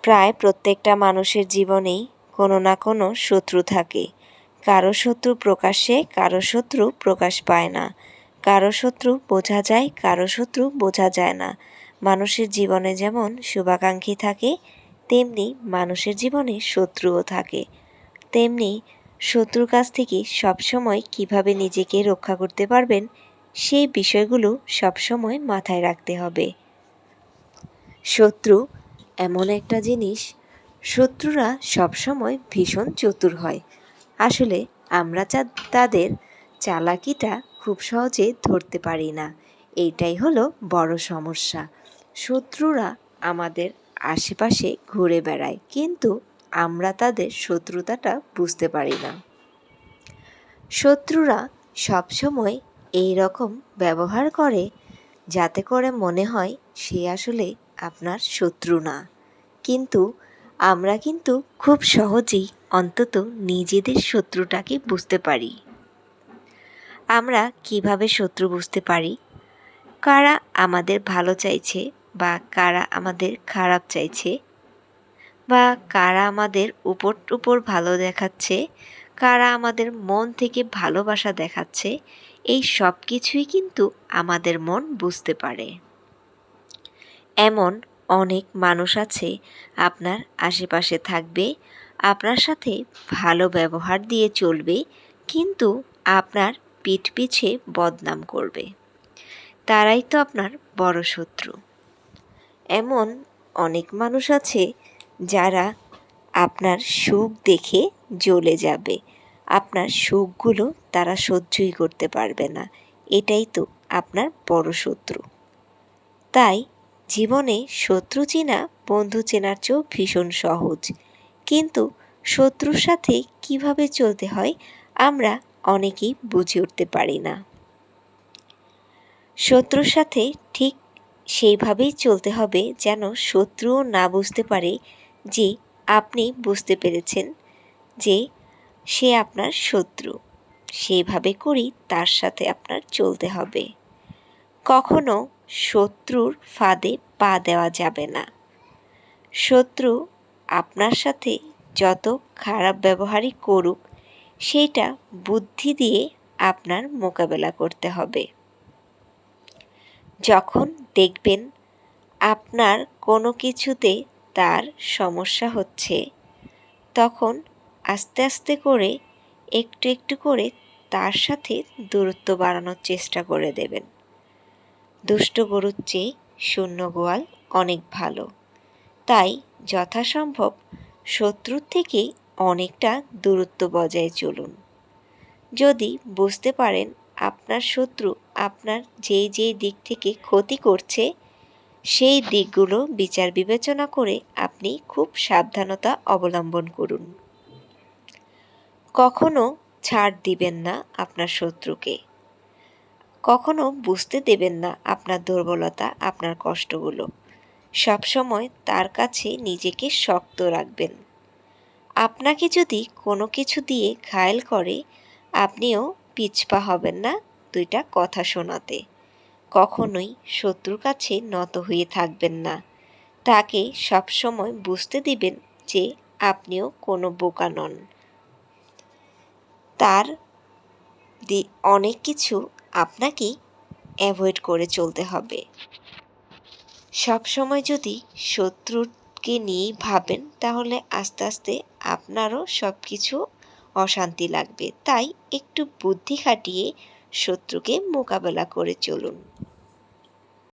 প্রায় প্রত্যেকটা মানুষের জীবনেই কোনো না কোনো শত্রু থাকে। কারো শত্রু প্রকাশ্যে, কারো শত্রু প্রকাশ পায় না। কারো শত্রু বোঝা যায়, কারো শত্রু বোঝা যায় না। মানুষের জীবনে যেমন শুভাকাঙ্ক্ষী থাকে, তেমনি মানুষের জীবনে শত্রুও থাকে। তেমনি শত্রুর কাছ থেকে সবসময় কিভাবে নিজেকে রক্ষা করতে পারবেন, সেই বিষয়গুলো সবসময় মাথায় রাখতে হবে। শত্রু এমন একটা জিনিস, শত্রুরা সবসময় ভীষণ চতুর হয়। আসলে আমরা তাদের চালাকিটা খুব সহজে ধরতে পারি না। এইটাই হলো বড় সমস্যা। শত্রুরা আমাদের আশেপাশে ঘুরে বেড়ায়, কিন্তু আমরা তাদের শত্রুতাটা বুঝতে পারি না। শত্রুরা সবসময় এই রকম ব্যবহার করে যাতে করে মনে হয় সে আসলে আপনার শত্রু না। কিন্তু আমরা কিন্তু খুব সহজেই অন্তত নিজেদের শত্রুটাকে বুঝতে পারি। আমরা কিভাবে শত্রু বুঝতে পারি? কারা আমাদের ভালো চাইছে বা কারা আমাদের খারাপ চাইছে, বা কারা আমাদের উপর ভালো দেখাচ্ছে, কারা আমাদের মন থেকে ভালোবাসা দেখাচ্ছে, এই সব কিছুই কিন্তু আমাদের মন বুঝতে পারে। এমন অনেক মানুষ আছে আপনার আশেপাশে থাকবে, আপনার সাথে ভালো ব্যবহার দিয়ে চলবে, কিন্তু আপনার পিঠ পিছে বদনাম করবে। তারাই তো আপনার বড় শত্রু। এমন অনেক মানুষ আছে যারা আপনার সুখ দেখে জ্বলে যাবে। আপনার সুখগুলো তারা সহ্যই করতে পারবে না। এটাই তো আপনার বড় শত্রু। তাই জীবনে শত্রু চেনা বন্ধু চেনার চেয়েও ভীষণ সহজ। কিন্তু শত্রুর সাথে কিভাবে চলতে হয় আমরা অনেকেই বুঝে উঠতে পারি না। শত্রুর সাথে ঠিক সেইভাবেই চলতে হবে যেন শত্রুও না বুঝতে পারে যে আপনি বুঝতে পেরেছেন যে সে আপনার শত্রু। সেইভাবে করেই তার সাথে আপনার চলতে হবে। কখনো শত্রুর ফাঁদে পা দেওয়া যাবে না। শত্রু আপনার সাথে যত খারাপ ব্যবহারই করুক, সেইটা বুদ্ধি দিয়ে আপনার মোকাবেলা করতে হবে। যখন দেখবেন আপনার কোনো কিছুতে তার সমস্যা হচ্ছে, তখন আস্তে আস্তে করে একটু একটু করে তার সাথে দূরত্ব বাড়ানোর চেষ্টা করে দেবেন। দুষ্ট গরুর চেয়ে শূন্য গোয়াল অনেক ভালো। তাই যথাসম্ভব শত্রুর থেকে অনেকটা দূরত্ব বজায় চলুন। যদি বুঝতে পারেন আপনার শত্রু আপনার যেই দিক থেকে ক্ষতি করছে, সেই দিকগুলো বিচার বিবেচনা করে আপনি খুব সাবধানতা অবলম্বন করুন। কখনো ছাড় দিবেন না আপনার শত্রুকে। কখনো বুঝতে দেবেন না আপনার দুর্বলতা, আপনার কষ্টগুলো। সবসময় তার কাছে নিজেকে শক্ত রাখবেন। আপনাকে যদি কোনো কিছু দিয়ে ঘায়েল করে, আপনিও পিছপা হবেন না দুইটা কথা শোনাতে। কখনোই শত্রুর কাছে নত হয়ে থাকবেন না। তাকে সবসময় বুঝতে দিবেন যে আপনিও কোনো বোকা নন। তার অনেক কিছু আপনাকে অ্যাভয়েড করে চলতে হবে। সবসময় যদি শত্রুকে নিয়েই ভাবেন, তাহলে আস্তে আস্তে আপনারও সব কিছু অশান্তি লাগবে। তাই একটু বুদ্ধি খাটিয়ে শত্রুকে মোকাবেলা করে চলুন।